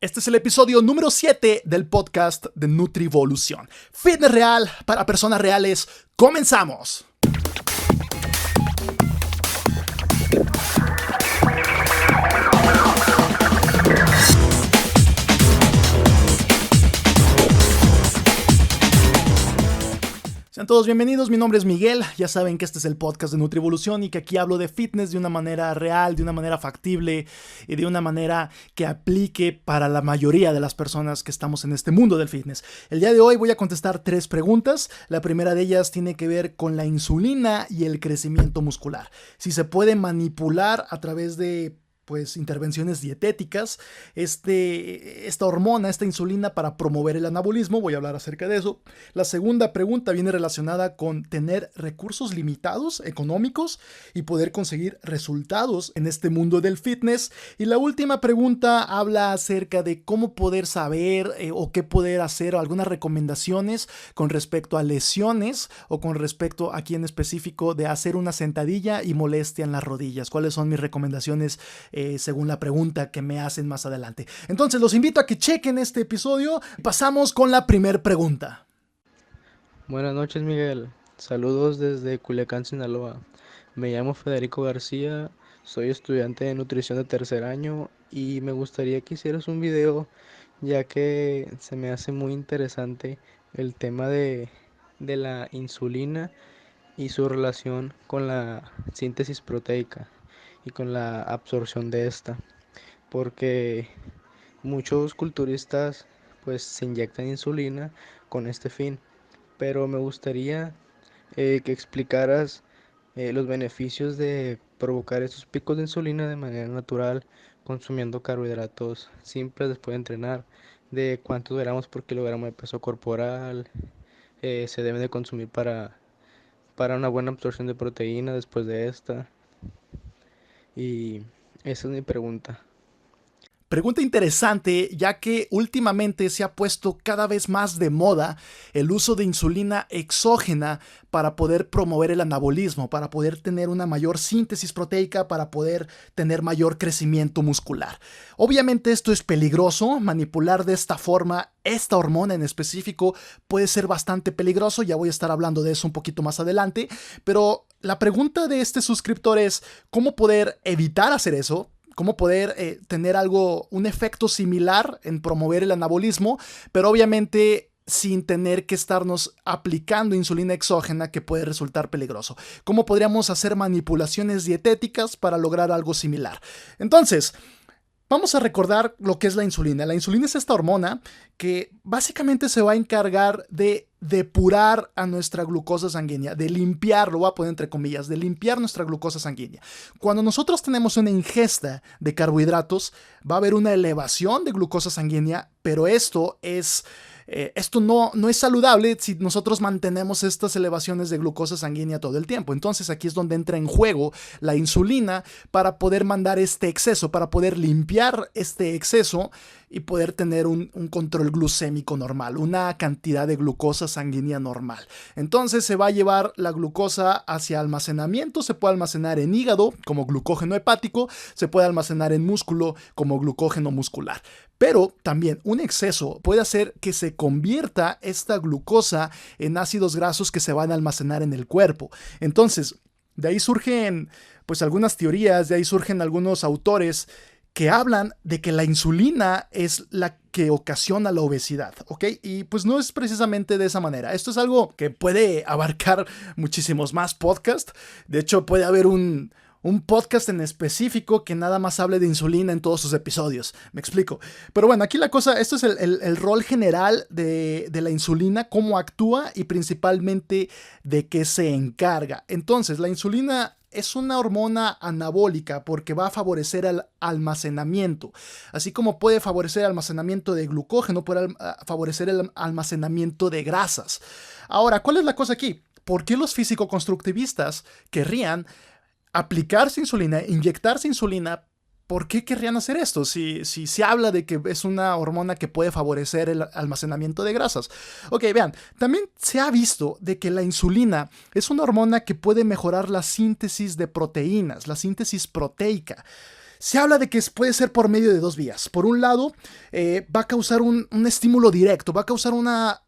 Este es el episodio número 7 del podcast de Nutrivolución. Fitness real para personas reales. ¡Comenzamos! Sean todos bienvenidos, mi nombre es Miguel, ya saben que este es el podcast de Nutrivolución y que aquí hablo de fitness de una manera real, de una manera factible y de una manera que aplique para la mayoría de las personas que estamos en este mundo del fitness. El día de hoy voy a contestar 3 preguntas, la primera de ellas tiene que ver con la insulina y el crecimiento muscular. Si se puede manipular a través de intervenciones dietéticas, esta hormona, esta insulina para promover el anabolismo, voy a hablar acerca de eso. La segunda pregunta viene relacionada con tener recursos limitados, económicos, y poder conseguir resultados en este mundo del fitness. Y la última pregunta habla acerca de cómo poder saber o qué poder hacer, o algunas recomendaciones con respecto a lesiones o con respecto aquí en específico de hacer una sentadilla y molestia en las rodillas. ¿Cuáles son mis recomendaciones según la pregunta que me hacen más adelante? Entonces los invito a que chequen este episodio. Pasamos con la primera pregunta. Buenas noches, Miguel. Saludos desde Culiacán, Sinaloa. Me llamo Federico García, soy estudiante de nutrición de tercer año y me gustaría que hicieras un video, ya que se me hace muy interesante el tema de la insulina y su relación con la síntesis proteica y con la absorción de esta, porque muchos culturistas pues se inyectan insulina con este fin, pero me gustaría que explicaras los beneficios de provocar esos picos de insulina de manera natural, consumiendo carbohidratos simples después de entrenar, de cuántos gramos por kilogramo de peso corporal se deben de consumir para una buena absorción de proteína después de esta. Y esa es mi pregunta. Pregunta interesante, ya que últimamente se ha puesto cada vez más de moda el uso de insulina exógena para poder promover el anabolismo, para poder tener una mayor síntesis proteica, para poder tener mayor crecimiento muscular. Obviamente esto es peligroso, manipular de esta forma esta hormona en específico puede ser bastante peligroso, ya voy a estar hablando de eso un poquito más adelante, pero la pregunta de este suscriptor es ¿cómo poder evitar hacer eso? ¿Cómo poder tener un efecto similar en promover el anabolismo, pero obviamente sin tener que estarnos aplicando insulina exógena que puede resultar peligroso? ¿Cómo podríamos hacer manipulaciones dietéticas para lograr algo similar? Entonces, vamos a recordar lo que es la insulina. La insulina es esta hormona que básicamente se va a encargar de depurar a nuestra glucosa sanguínea, de limpiar, lo voy a poner entre comillas, de limpiar nuestra glucosa sanguínea. Cuando nosotros tenemos una ingesta de carbohidratos, va a haber una elevación de glucosa sanguínea, pero esto no es saludable si nosotros mantenemos estas elevaciones de glucosa sanguínea todo el tiempo. Entonces aquí es donde entra en juego la insulina para poder mandar este exceso, para poder limpiar este exceso y poder tener un control glucémico normal, una cantidad de glucosa sanguínea normal. Entonces se va a llevar la glucosa hacia almacenamiento, se puede almacenar en hígado como glucógeno hepático, se puede almacenar en músculo como glucógeno muscular. Pero también un exceso puede hacer que se convierta esta glucosa en ácidos grasos que se van a almacenar en el cuerpo. Entonces, de ahí surgen algunas teorías, de ahí surgen algunos autores que hablan de que la insulina es la que ocasiona la obesidad, ¿ok? Y pues no es precisamente de esa manera. Esto es algo que puede abarcar muchísimos más podcasts. De hecho, puede haber un podcast en específico que nada más hable de insulina en todos sus episodios. Me explico. Pero bueno, aquí la cosa, esto es el rol general de la insulina, cómo actúa y principalmente de qué se encarga. Entonces, la insulina es una hormona anabólica porque va a favorecer el almacenamiento. Así como puede favorecer el almacenamiento de glucógeno, puede favorecer el almacenamiento de grasas. Ahora, ¿cuál es la cosa aquí? ¿Por qué los físico-constructivistas querrían aplicarse insulina, inyectarse insulina? ¿Por qué querrían hacer esto? Si se habla de que es una hormona que puede favorecer el almacenamiento de grasas. Ok, vean, también se ha visto de que la insulina es una hormona que puede mejorar la síntesis de proteínas, la síntesis proteica. Se habla de que puede ser por medio de dos vías. Por un lado, va a causar un estímulo directo, va a causar una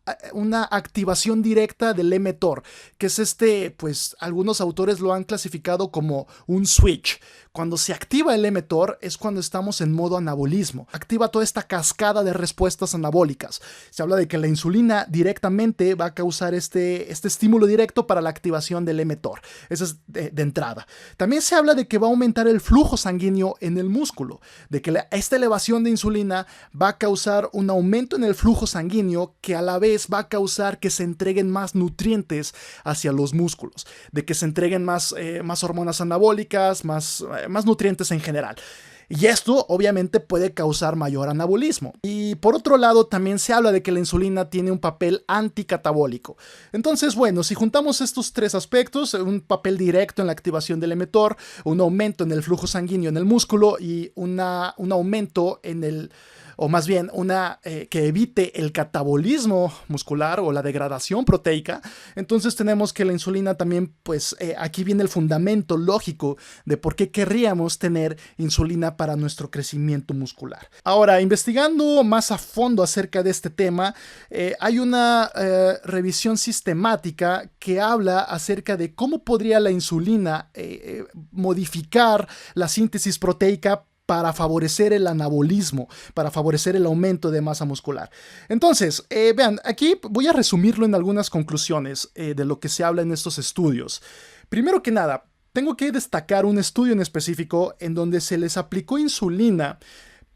activación directa del mTOR, que es pues algunos autores lo han clasificado como un switch. Cuando se activa el mTOR es cuando estamos en modo anabolismo. Activa toda esta cascada de respuestas anabólicas. Se habla de que la insulina directamente va a causar este estímulo directo para la activación del mTOR. Eso es de entrada. También se habla de que va a aumentar el flujo sanguíneo en el músculo, de que esta elevación de insulina va a causar un aumento en el flujo sanguíneo que a la vez va a causar que se entreguen más nutrientes hacia los músculos, de que se entreguen más hormonas anabólicas, más nutrientes en general. Y esto obviamente puede causar mayor anabolismo. Y por otro lado también se habla de que la insulina tiene un papel anticatabólico. Entonces, bueno, si juntamos estos tres aspectos, un papel directo en la activación del mTOR, un aumento en el flujo sanguíneo en el músculo y un aumento en el, o más bien que evite el catabolismo muscular o la degradación proteica, entonces tenemos que la insulina también, pues aquí viene el fundamento lógico de por qué querríamos tener insulina para nuestro crecimiento muscular. Ahora, investigando más a fondo acerca de este tema, hay una revisión sistemática que habla acerca de cómo podría la insulina modificar la síntesis proteica para favorecer el anabolismo, para favorecer el aumento de masa muscular. Entonces, vean, aquí voy a resumirlo en algunas conclusiones de lo que se habla en estos estudios. Primero que nada, tengo que destacar un estudio en específico en donde se les aplicó insulina.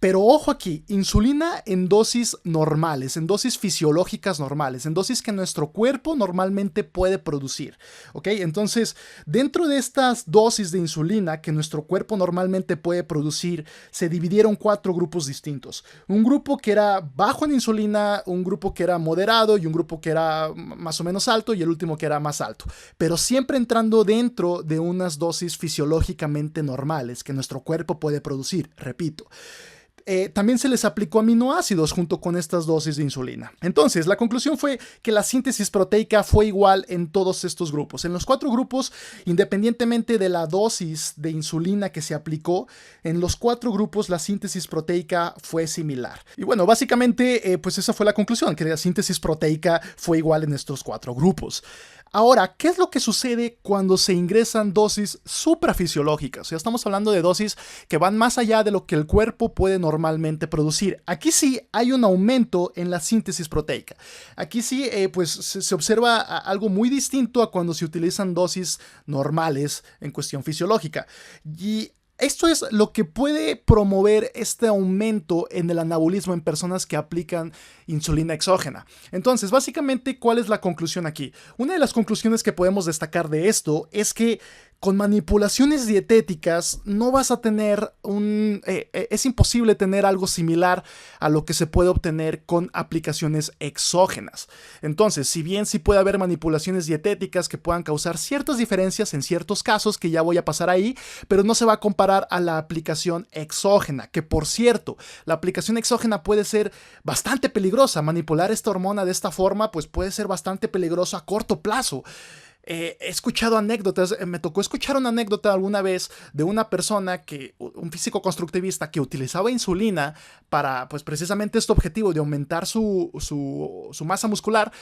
Pero ojo aquí, insulina en dosis normales, en dosis fisiológicas normales, en dosis que nuestro cuerpo normalmente puede producir, ¿ok? Entonces, dentro de estas dosis de insulina que nuestro cuerpo normalmente puede producir, se dividieron 4 grupos distintos. Un grupo que era bajo en insulina, un grupo que era moderado y un grupo que era más o menos alto y el último que era más alto. Pero siempre entrando dentro de unas dosis fisiológicamente normales que nuestro cuerpo puede producir, repito. También se les aplicó aminoácidos junto con estas dosis de insulina. Entonces, la conclusión fue que la síntesis proteica fue igual en todos estos grupos. En los 4 grupos, independientemente de la dosis de insulina que se aplicó, en los 4 grupos la síntesis proteica fue similar. Y bueno, básicamente, pues esa fue la conclusión, que la síntesis proteica fue igual en estos 4 grupos. Ahora, ¿qué es lo que sucede cuando se ingresan dosis suprafisiológicas? Ya estamos hablando de dosis que van más allá de lo que el cuerpo puede normalmente producir. Aquí sí hay un aumento en la síntesis proteica. Aquí sí, pues se observa algo muy distinto a cuando se utilizan dosis normales en cuestión fisiológica. Y esto es lo que puede promover este aumento en el anabolismo en personas que aplican insulina exógena. Entonces, básicamente, ¿cuál es la conclusión aquí? Una de las conclusiones que podemos destacar de esto es que con manipulaciones dietéticas no vas a tener es imposible tener algo similar a lo que se puede obtener con aplicaciones exógenas. Entonces, si bien sí puede haber manipulaciones dietéticas que puedan causar ciertas diferencias en ciertos casos, que ya voy a pasar ahí, pero no se va a comparar a la aplicación exógena, que por cierto, la aplicación exógena puede ser bastante peligrosa. Manipular esta hormona de esta forma, pues puede ser bastante peligroso a corto plazo. He escuchado anécdotas, me tocó escuchar una anécdota alguna vez de una persona un físico constructivista que utilizaba insulina para, pues precisamente este objetivo de aumentar su masa muscular,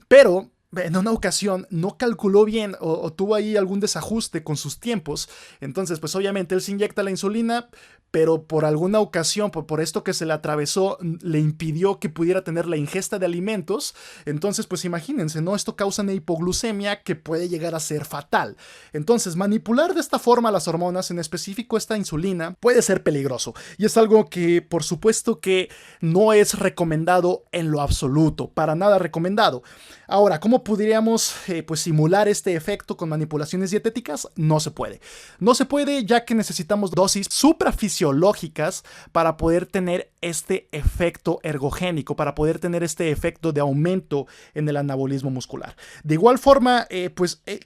pero en una ocasión no calculó bien o tuvo ahí algún desajuste con sus tiempos. Entonces, pues obviamente él se inyecta la insulina, pero por alguna ocasión, por esto que se le atravesó, le impidió que pudiera tener la ingesta de alimentos. Entonces, pues imagínense, ¿no? Esto causa una hipoglucemia que puede llegar a ser fatal. Entonces, manipular de esta forma las hormonas, en específico esta insulina, puede ser peligroso. Y es algo que, por supuesto, que no es recomendado en lo absoluto, para nada recomendado. Ahora, ¿cómo podríamos pues simular este efecto con manipulaciones dietéticas? No se puede. No se puede, ya que necesitamos dosis suprafisiológicas para poder tener este efecto ergogénico, para poder tener este efecto de aumento en el anabolismo muscular. De igual forma,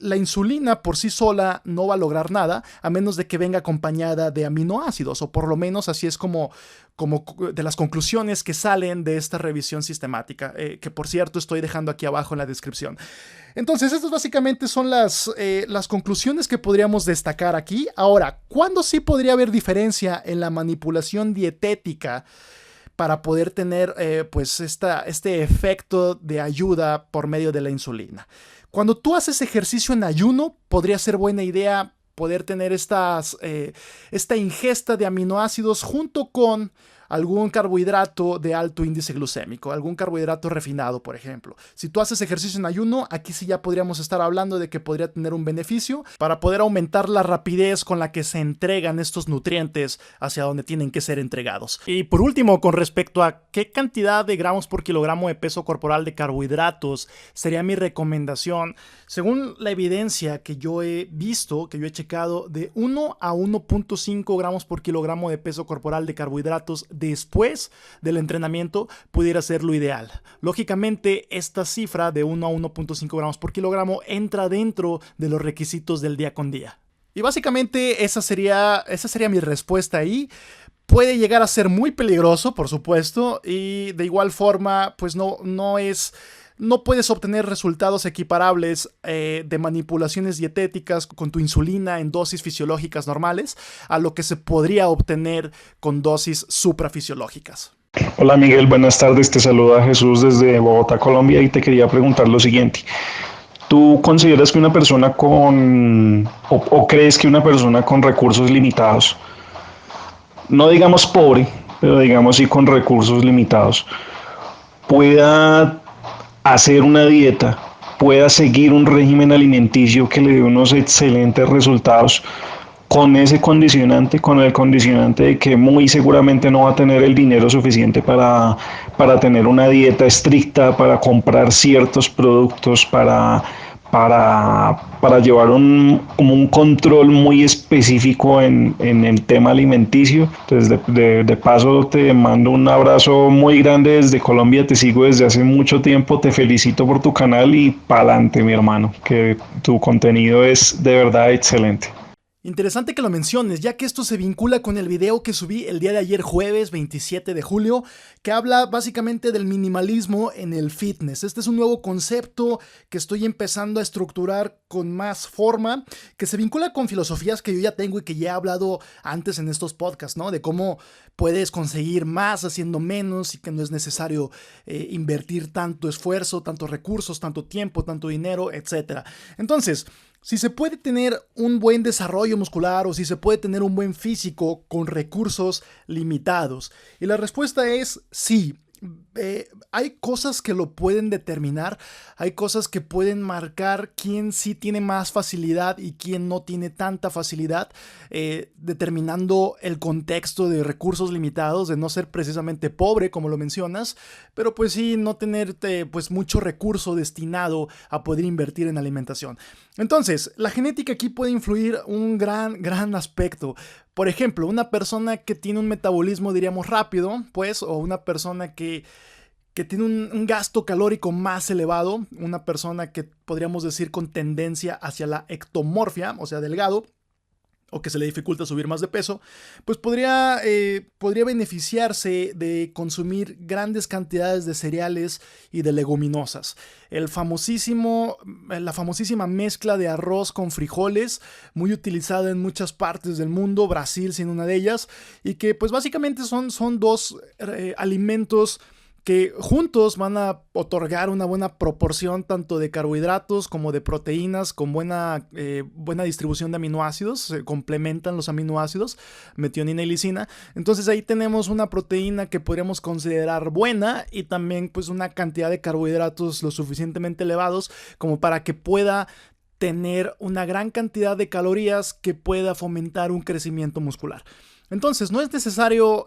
la insulina por sí sola no va a lograr nada, a menos de que venga acompañada de aminoácidos, o por lo menos así es como de las conclusiones que salen de esta revisión sistemática, que por cierto estoy dejando aquí abajo en la descripción. Entonces, estas básicamente son las conclusiones que podríamos destacar aquí. Ahora, ¿cuándo sí podría haber diferencia en la manipulación dietética para poder tener pues este efecto de ayuda por medio de la insulina? Cuando tú haces ejercicio en ayuno, podría ser buena idea poder tener esta ingesta de aminoácidos junto con algún carbohidrato de alto índice glucémico, algún carbohidrato refinado, por ejemplo. Si tú haces ejercicio en ayuno, aquí sí ya podríamos estar hablando de que podría tener un beneficio para poder aumentar la rapidez con la que se entregan estos nutrientes hacia donde tienen que ser entregados. Y por último, con respecto a qué cantidad de gramos por kilogramo de peso corporal de carbohidratos sería mi recomendación, según la evidencia que yo he visto, que yo he checado, de 1 a 1.5 gramos por kilogramo de peso corporal de carbohidratos después del entrenamiento pudiera ser lo ideal. Lógicamente, esta cifra de 1 a 1.5 gramos por kilogramo entra dentro de los requisitos del día con día. Y básicamente esa sería mi respuesta ahí. Puede llegar a ser muy peligroso, por supuesto, y de igual forma, pues no puedes obtener resultados equiparables de manipulaciones dietéticas con tu insulina en dosis fisiológicas normales a lo que se podría obtener con dosis suprafisiológicas. Hola Miguel, buenas tardes, te saluda Jesús desde Bogotá, Colombia, y te quería preguntar lo siguiente. ¿Tú consideras que una persona o crees que una persona con recursos limitados, no digamos pobre, pero digamos sí con recursos limitados, pueda hacer una dieta, pueda seguir un régimen alimenticio que le dé unos excelentes resultados con ese condicionante, con el condicionante de que muy seguramente no va a tener el dinero suficiente para tener una dieta estricta, para comprar ciertos productos, para llevar como un control muy específico en el tema alimenticio? Entonces, de paso, te mando un abrazo muy grande desde Colombia, te sigo desde hace mucho tiempo, te felicito por tu canal y pa'lante, mi hermano, que tu contenido es de verdad excelente. Interesante que lo menciones, ya que esto se vincula con el video que subí el día de ayer, jueves 27 de julio, que habla básicamente del minimalismo en el fitness. Este es un nuevo concepto que estoy empezando a estructurar con más forma, que se vincula con filosofías que yo ya tengo y que ya he hablado antes en estos podcasts, ¿no? De cómo puedes conseguir más haciendo menos y que no es necesario invertir tanto esfuerzo, tantos recursos, tanto tiempo, tanto dinero, etc. Entonces, si se puede tener un buen desarrollo muscular o si se puede tener un buen físico con recursos limitados. Y la respuesta es sí. Hay cosas que lo pueden determinar, hay cosas que pueden marcar quién sí tiene más facilidad y quién no tiene tanta facilidad, determinando el contexto de recursos limitados, de no ser precisamente pobre como lo mencionas, pero pues sí no tener pues mucho recurso destinado a poder invertir en alimentación. Entonces, la genética aquí puede influir un gran aspecto. Por ejemplo, una persona que tiene un metabolismo, diríamos, rápido, pues, o una persona que tiene un gasto calórico más elevado, una persona que podríamos decir con tendencia hacia la ectomorfia, o sea, delgado, o que se le dificulta subir más de peso, pues podría beneficiarse de consumir grandes cantidades de cereales y de leguminosas. La famosísima mezcla de arroz con frijoles, muy utilizada en muchas partes del mundo, Brasil siendo una de ellas, y que pues básicamente son dos alimentos que juntos van a otorgar una buena proporción tanto de carbohidratos como de proteínas con buena distribución de aminoácidos, se complementan los aminoácidos, metionina y lisina. Entonces ahí tenemos una proteína que podríamos considerar buena y también pues una cantidad de carbohidratos lo suficientemente elevados como para que pueda tener una gran cantidad de calorías que pueda fomentar un crecimiento muscular. Entonces, no es necesario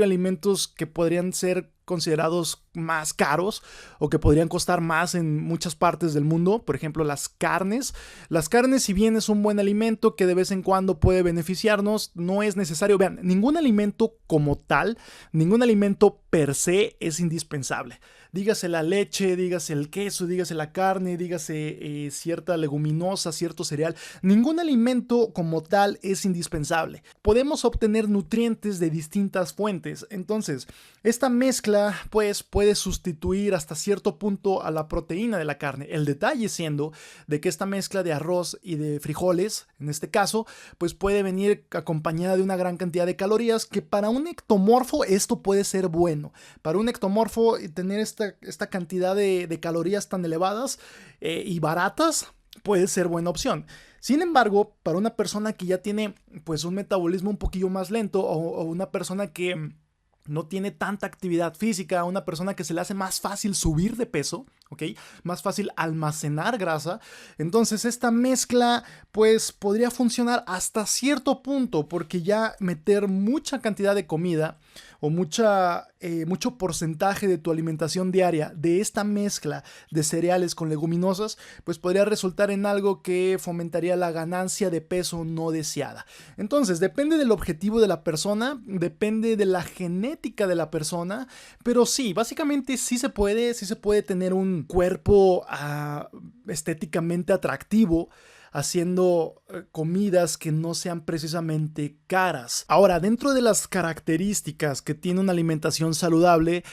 alimentos que podrían ser considerados más caros o que podrían costar más en muchas partes del mundo. Por ejemplo, las carnes. Las carnes, si bien es un buen alimento que de vez en cuando puede beneficiarnos, no es necesario. Vean, ningún alimento como tal, ningún alimento per se es indispensable. Dígase la leche, dígase el queso, dígase la carne, dígase cierta leguminosa, cierto cereal. Ningún alimento como tal es indispensable. Podemos obtener nutrientes de distintas fuentes. Entonces, esta mezcla pues puede sustituir hasta cierto punto a la proteína de la carne. El detalle siendo de que esta mezcla de arroz y de frijoles, en este caso, pues puede venir acompañada de una gran cantidad de calorías que para un ectomorfo esto puede ser bueno. Para un ectomorfo tener esta cantidad de calorías tan elevadas y baratas puede ser buena opción. Sin embargo, para una persona que ya tiene pues un metabolismo un poquillo más lento o una persona que no tiene tanta actividad física, una persona que se le hace más fácil subir de peso, ¿ok? Más fácil almacenar grasa. Entonces esta mezcla pues podría funcionar hasta cierto punto, porque ya meter mucha cantidad de comida o mucho porcentaje de tu alimentación diaria de esta mezcla de cereales con leguminosas, pues podría resultar en algo que fomentaría la ganancia de peso no deseada. Entonces depende del objetivo de la persona, depende de la genética de la persona, pero sí, básicamente sí se puede tener un cuerpo estéticamente atractivo haciendo comidas que no sean precisamente caras. Ahora, dentro de las características que tiene una alimentación saludable,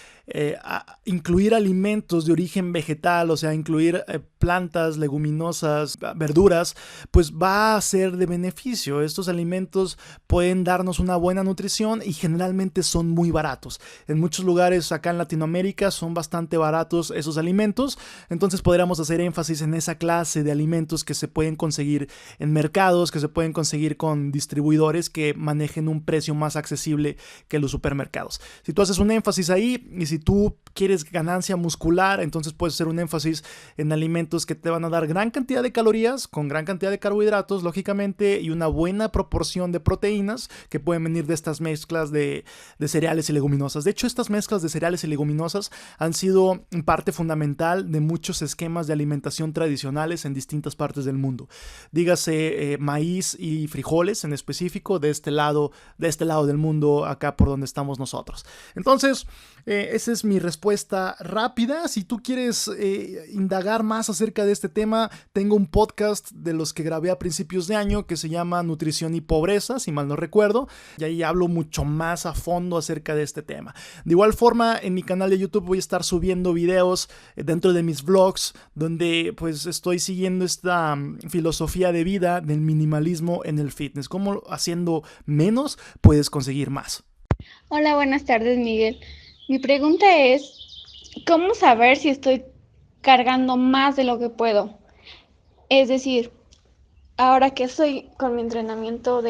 incluir alimentos de origen vegetal, o sea, incluir plantas, leguminosas, verduras, pues va a ser de beneficio. Estos alimentos pueden darnos una buena nutrición y generalmente son muy baratos. En muchos lugares acá en Latinoamérica son bastante baratos esos alimentos, entonces podríamos hacer énfasis en esa clase de alimentos que se pueden conseguir en mercados, que se pueden conseguir con distribuidores que manejen un precio más accesible que los supermercados. Si tú haces un énfasis ahí y si tú quieres ganancia muscular, entonces puedes hacer un énfasis en alimentos que te van a dar gran cantidad de calorías, con gran cantidad de carbohidratos, lógicamente, y una buena proporción de proteínas que pueden venir de estas mezclas de cereales y leguminosas. De hecho, estas mezclas de cereales y leguminosas han sido parte fundamental de muchos esquemas de alimentación tradicionales en distintas partes del mundo. Dígase maíz y frijoles en específico de este lado del mundo, acá por donde estamos nosotros. Entonces, esa es mi respuesta rápida. Si tú quieres indagar más acerca de este tema, tengo un podcast de los que grabé a principios de año que se llama Nutrición y Pobreza, si mal no recuerdo, y ahí hablo mucho más a fondo acerca de este tema. De igual forma, en mi canal de YouTube voy a estar subiendo videos dentro de mis vlogs, donde pues estoy siguiendo esta filosofía de vida del minimalismo en el fitness, cómo haciendo menos puedes conseguir más. Hola, buenas tardes, Miguel. Mi pregunta es, ¿cómo saber si estoy cargando más de lo que puedo? Es decir, ahora que estoy con mi entrenamiento,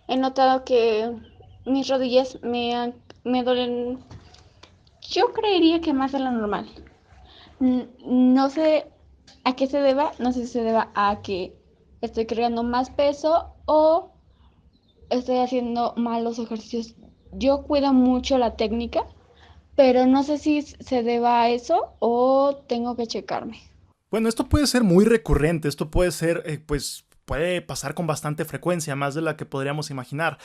he notado que mis rodillas me duelen, yo creería que más de lo normal. No sé a qué se deba, no sé si se deba a que estoy cargando más peso o estoy haciendo malos ejercicios. Yo cuido mucho la técnica, pero no sé si se deba a eso o tengo que checarme. Bueno, esto puede ser muy recurrente, esto puede ser, puede pasar con bastante frecuencia, más de la que podríamos imaginar.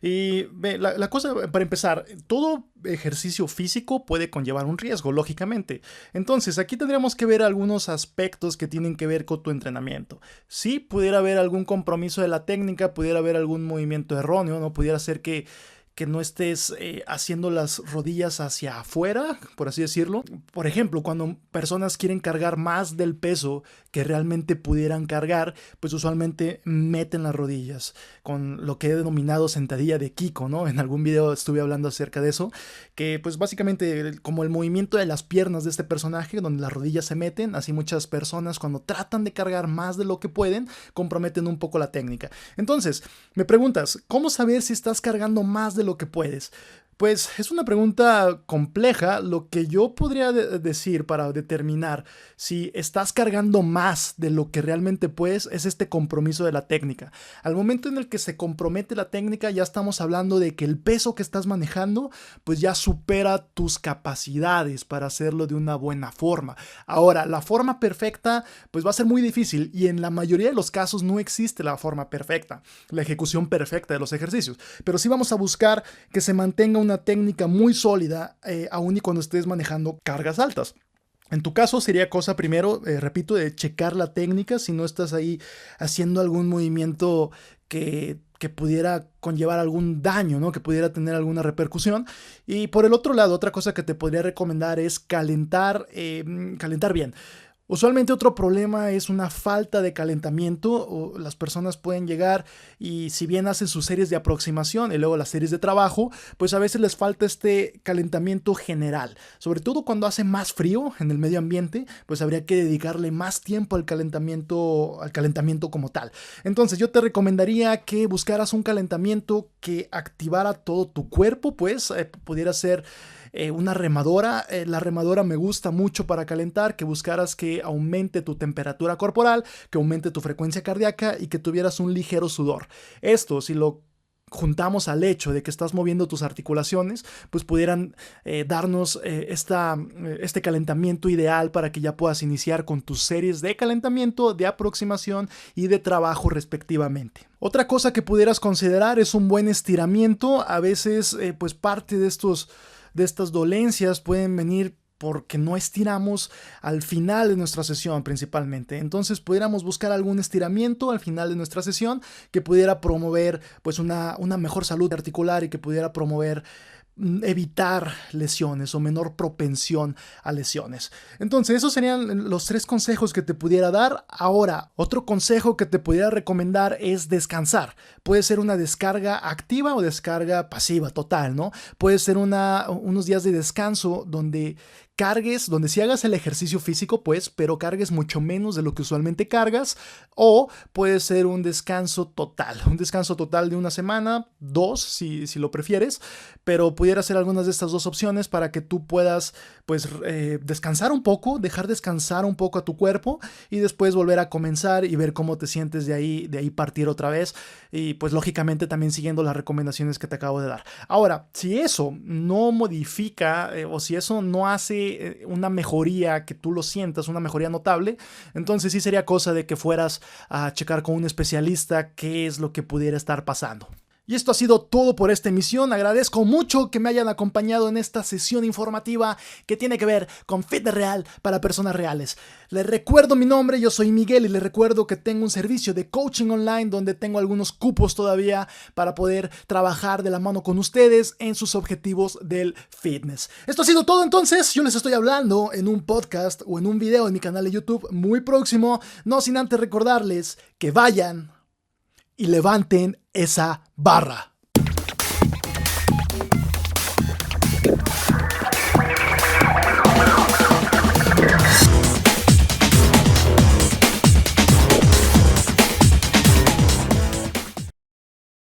Y la cosa, para empezar, todo ejercicio físico puede conllevar un riesgo, lógicamente. Entonces, aquí tendríamos que ver algunos aspectos que tienen que ver con tu entrenamiento. Sí, pudiera haber algún compromiso de la técnica, pudiera haber algún movimiento erróneo, ¿no? Pudiera ser que no estés haciendo las rodillas hacia afuera, por así decirlo. Por ejemplo, cuando personas quieren cargar más del peso que realmente pudieran cargar, pues usualmente meten las rodillas con lo que he denominado sentadilla de Kiko, ¿no? En algún video estuve hablando acerca de eso, que pues básicamente como el movimiento de las piernas de este personaje, donde las rodillas se meten, así muchas personas cuando tratan de cargar más de lo que pueden, comprometen un poco la técnica. Entonces, me preguntas, ¿cómo saber si estás cargando más de lo que puedes? Pues es una pregunta compleja. Lo que yo podría decir para determinar si estás cargando más de lo que realmente puedes es este compromiso de la técnica. Al momento en el que se compromete la técnica, ya estamos hablando de que el peso que estás manejando pues ya supera tus capacidades para hacerlo de una buena forma. Ahora, la forma perfecta pues va a ser muy difícil, y en la mayoría de los casos no existe la forma perfecta, la ejecución perfecta de los ejercicios, pero sí vamos a buscar que se mantenga una técnica muy sólida, aun y cuando estés manejando cargas altas. En tu caso sería cosa primero, repito, de checar la técnica, si no estás ahí haciendo algún movimiento que pudiera conllevar algún daño, ¿no? Que pudiera tener alguna repercusión. Y por el otro lado, otra cosa que te podría recomendar es calentar bien. Usualmente otro problema es una falta de calentamiento, o las personas pueden llegar y si bien hacen sus series de aproximación y luego las series de trabajo, pues a veces les falta este calentamiento general, sobre todo cuando hace más frío en el medio ambiente, pues habría que dedicarle más tiempo al calentamiento como tal. Entonces yo te recomendaría que buscaras un calentamiento que activara todo tu cuerpo, pues pudiera ser una remadora. La remadora me gusta mucho para calentar, que buscaras que aumente tu temperatura corporal, que aumente tu frecuencia cardíaca y que tuvieras un ligero sudor. Esto, si lo juntamos al hecho de que estás moviendo tus articulaciones, pues pudieran darnos este calentamiento ideal para que ya puedas iniciar con tus series de calentamiento, de aproximación y de trabajo respectivamente. Otra cosa que pudieras considerar es un buen estiramiento. A veces pues parte de estas dolencias pueden venir porque no estiramos al final de nuestra sesión principalmente. Entonces pudiéramos buscar algún estiramiento al final de nuestra sesión que pudiera promover pues una mejor salud articular y que pudiera promover evitar lesiones o menor propensión a lesiones. Entonces esos serían los 3 consejos que te pudiera dar. Ahora, otro consejo que te pudiera recomendar es descansar. Puede ser una descarga activa o descarga pasiva total, ¿no? Puede ser unos días de descanso donde cargues, donde sí hagas el ejercicio físico, pues, pero cargues mucho menos de lo que usualmente cargas, o puede ser un descanso total de una semana, 2, si lo prefieres, pero pudiera ser algunas de estas 2 opciones para que tú puedas, pues, descansar un poco, dejar descansar un poco a tu cuerpo y después volver a comenzar y ver cómo te sientes de ahí partir otra vez, y pues lógicamente también siguiendo las recomendaciones que te acabo de dar. Ahora, si eso no modifica o si eso no hace una mejoría que tú lo sientas, una mejoría notable, entonces sí sería cosa de que fueras a checar con un especialista qué es lo que pudiera estar pasando. Y esto ha sido todo por esta emisión. Agradezco mucho que me hayan acompañado en esta sesión informativa que tiene que ver con fitness real para personas reales. Les recuerdo mi nombre, yo soy Miguel, y les recuerdo que tengo un servicio de coaching online donde tengo algunos cupos todavía para poder trabajar de la mano con ustedes en sus objetivos del fitness. Esto ha sido todo entonces. Yo les estoy hablando en un podcast o en un video en mi canal de YouTube muy próximo, no sin antes recordarles que vayan y levanten esa barra.